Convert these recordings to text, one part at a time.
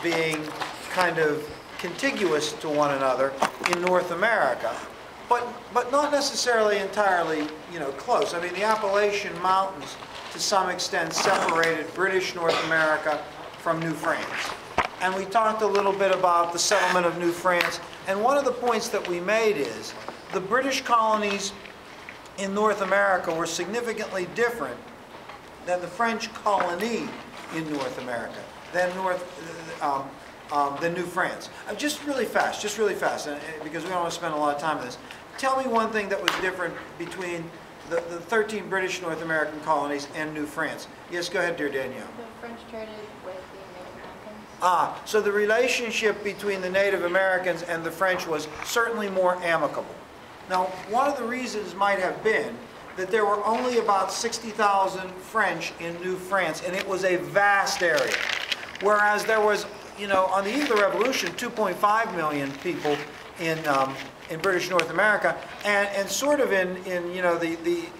being kind of contiguous to one another in North America, but not necessarily entirely, close. I mean, the Appalachian Mountains, to some extent, separated British North America from New France. And we talked a little bit about the settlement of New France. And one of the points that we made is the British colonies in North America were significantly different than the French colony in North America, than New France. Just really fast, because we don't want to spend a lot of time on this. Tell me one thing that was different between the 13 British North American colonies and New France. Yes, go ahead, dear Danielle. The French traded with the Native Americans. So the relationship between the Native Americans and the French was certainly more amicable. Now, one of the reasons might have been that there were only about 60,000 French in New France, and it was a vast area. Whereas there was, on the eve of the Revolution, 2.5 million people in British North America, and sort of in the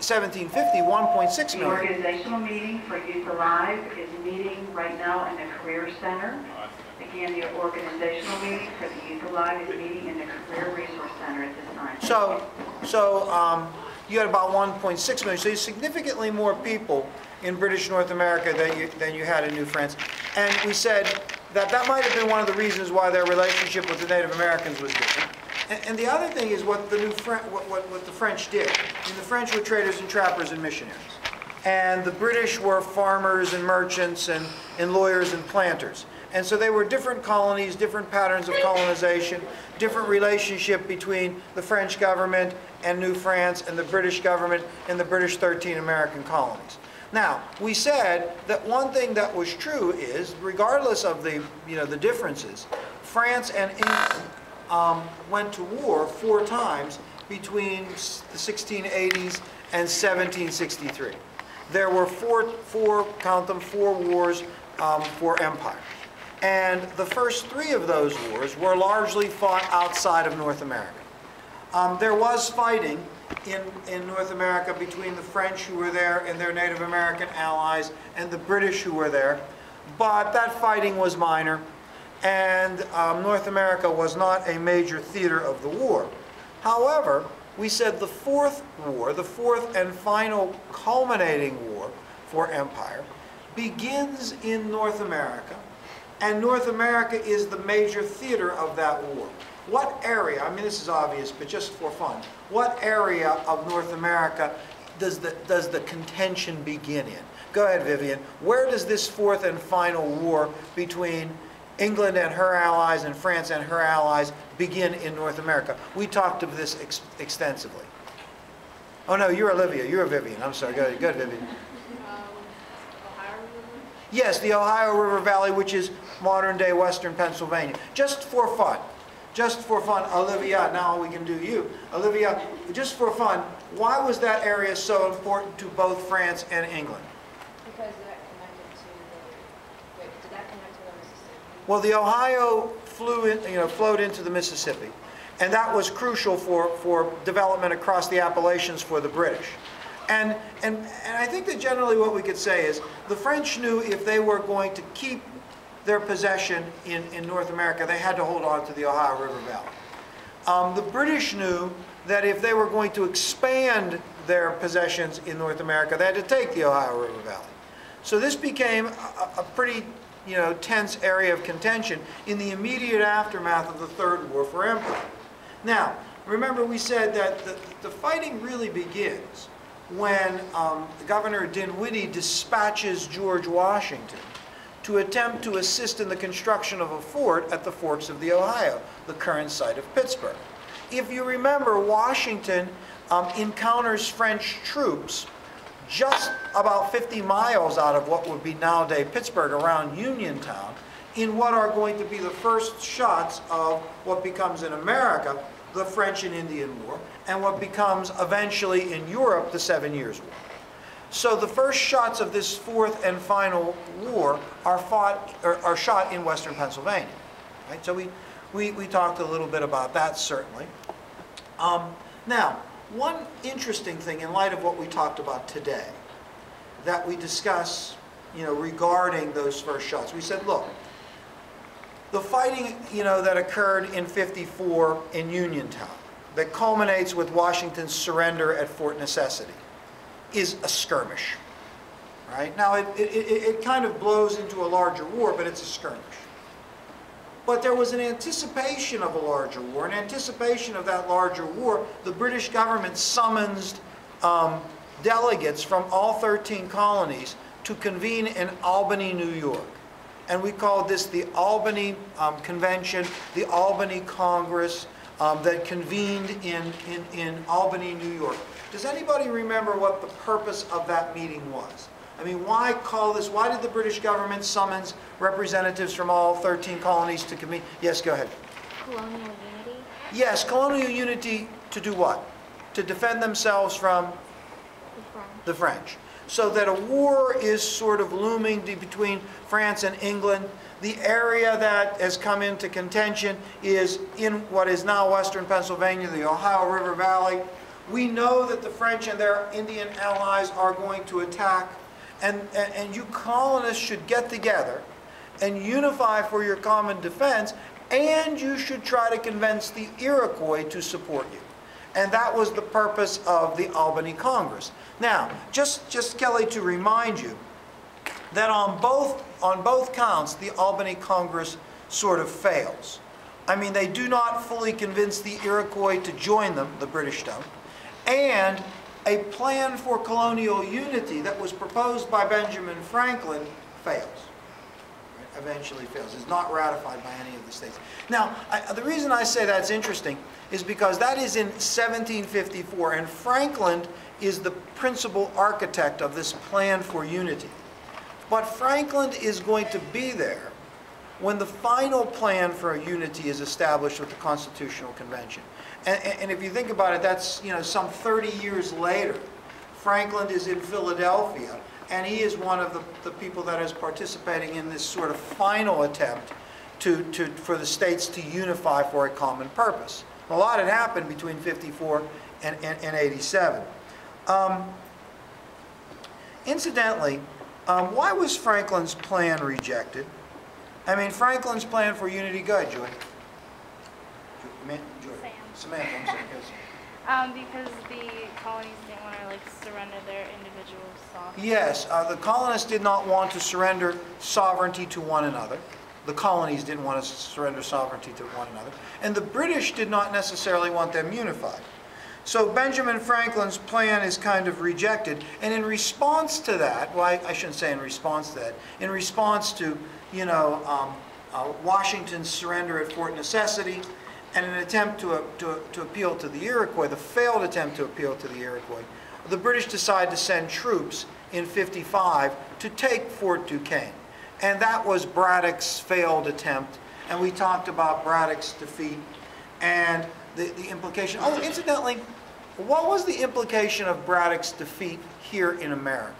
1750, 1.6 million. The organizational meeting for Youth Alive is meeting right now in the Career Center. Again, the organizational meeting for the Youth Alive is meeting in the Career Resource Center at this time. So you had about 1.6 million, so you significantly more people in British North America than you had in New France. And we said that might have been one of the reasons why their relationship with the Native Americans was different. And the other thing is what the French did. I mean, the French were traders and trappers and missionaries. And the British were farmers and merchants and lawyers and planters. And so they were different colonies, different patterns of colonization, different relationship between the French government and New France and the British government and the British 13 American colonies. Now, we said that one thing that was true is, regardless of the differences, France and England went to war 4 times between the 1680s and 1763. There were count them, 4 wars for empire. And the first 3 of those wars were largely fought outside of North America. There was fighting in North America between the French who were there and their Native American allies and the British who were there, but that fighting was minor, and North America was not a major theater of the war. However, we said the 4th war, the 4th and final culminating war for empire, begins in North America, and North America is the major theater of that war. What area, I mean this is obvious, but just for fun, what area of North America does the contention begin in? Go ahead, Vivian. Where does this 4th and final war between England and her allies and France and her allies begin in North America? We talked of this extensively. Oh no, you're Olivia, you're Vivian. I'm sorry, go ahead, Vivian. Ohio River? Yes, the Ohio River Valley, which is modern-day western Pennsylvania. Just for fun, Olivia, now we can do you. Olivia, just for fun, why was that area so important to both France and England? Because that connected to did that connect to the Mississippi? Well, the Ohio flowed into the Mississippi, and that was crucial for development across the Appalachians for the British. And I think that generally what we could say is the French knew if they were going to keep their possession in North America, they had to hold on to the Ohio River Valley. The British knew that if they were going to expand their possessions in North America, they had to take the Ohio River Valley. So this became a pretty tense area of contention in the immediate aftermath of the Third War for Empire. Now, remember we said that the fighting really begins when Governor Dinwiddie dispatches George Washington to attempt to assist in the construction of a fort at the forks of the Ohio, the current site of Pittsburgh. If you remember, Washington encounters French troops just about 50 miles out of what would be nowadays Pittsburgh, around Uniontown, in what are going to be the first shots of what becomes in America the French and Indian War, and what becomes eventually in Europe the 7 Years' War. So the first shots of this 4th and final war are shot in western Pennsylvania. Right? So we talked a little bit about that, certainly. Now, one interesting thing in light of what we talked about today that we discuss regarding those first shots, we said, look, The fighting, that occurred in '54 in Uniontown, that culminates with Washington's surrender at Fort Necessity, is a skirmish, right? Now, it kind of blows into a larger war, but it's a skirmish. But there was an anticipation of a larger war. In anticipation of that larger war, the British government summons delegates from all 13 colonies to convene in Albany, New York. And we called this the Albany Convention, the Albany Congress, that convened in Albany, New York. Does anybody remember what the purpose of that meeting was? I mean, why call this? Why did the British government summons representatives from all 13 colonies to convene? Yes, go ahead. Colonial unity? Yes, colonial unity to do what? To defend themselves from the French. So that a war is sort of looming between France and England. The area that has come into contention is in what is now western Pennsylvania, the Ohio River Valley. We know that the French and their Indian allies are going to attack. And you colonists should get together and unify for your common defense, and you should try to convince the Iroquois to support you. And that was the purpose of the Albany Congress. Now, just Kelly, to remind you that on both counts, the Albany Congress sort of fails. I mean, they do not fully convince the Iroquois to join them, the British don't, and a plan for colonial unity that was proposed by Benjamin Franklin fails. Right? Eventually fails. It's not ratified by any of the states. Now, the reason I say that's interesting is because that is in 1754, and Franklin is the principal architect of this plan for unity. But Franklin is going to be there when the final plan for a unity is established with the Constitutional Convention. And if you think about it, that's some 30 years later. Franklin is in Philadelphia, and he is one of the people that is participating in this sort of final attempt for the states to unify for a common purpose. A lot had happened between '54 and '87. Incidentally, why was Franklin's plan rejected? I mean, Franklin's plan for unity, go ahead, Joy. Samantha, I'm sorry, yes. Because the colonies didn't want to surrender their individual sovereignty. Yes, the colonists did not want to surrender sovereignty to one another. The colonies didn't want to surrender sovereignty to one another. And the British did not necessarily want them unified. So Benjamin Franklin's plan is kind of rejected. And in response to that, well, I shouldn't say in response to that, in response to, Washington's surrender at Fort Necessity, and an attempt to appeal to the Iroquois, the failed attempt to appeal to the Iroquois, the British decided to send troops in '55 to take Fort Duquesne. And that was Braddock's failed attempt. And we talked about Braddock's defeat and the implication. Oh, incidentally, what was the implication of Braddock's defeat here in America?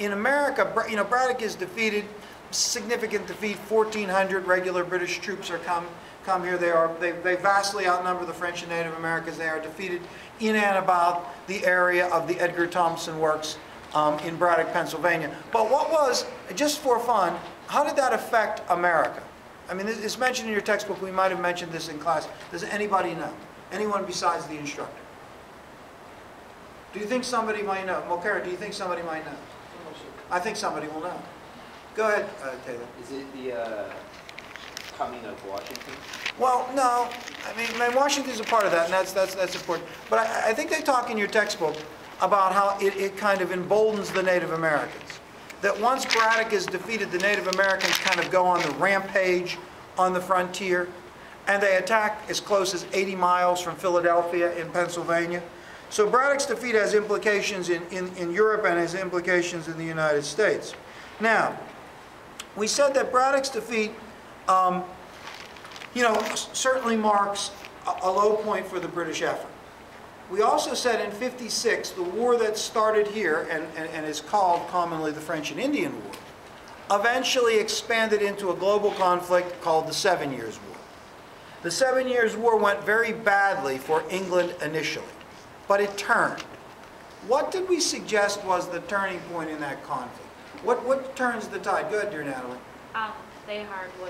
In America, Braddock is defeated, significant defeat, 1,400 regular British troops are come here. They vastly outnumber the French and Native Americans. They are defeated in and about the area of the Edgar Thompson Works in Braddock, Pennsylvania. But what was, just for fun, how did that affect America? I mean, it's mentioned in your textbook. We might have mentioned this in class. Does anybody know? Anyone besides the instructor? Do you think somebody might know? Mokara, do you think somebody might know? I think somebody will know. Go ahead, Taylor. Is it the coming of Washington? Well, no. I mean, Washington's a part of that, and that's important. But I think they talk in your textbook about how it kind of emboldens the Native Americans. That once Braddock is defeated, the Native Americans kind of go on the rampage on the frontier, and they attack as close as 80 miles from Philadelphia in Pennsylvania. So Braddock's defeat has implications in Europe and has implications in the United States. Now, we said that Braddock's defeat certainly marks a low point for the British effort. We also said in '56, the war that started here and is called commonly the French and Indian War, eventually expanded into a global conflict called the 7 Years' War. The 7 Years' War went very badly for England initially, but it turned. What did we suggest was the turning point in that conflict? What turns the tide? Go ahead, dear Natalie. They hardwood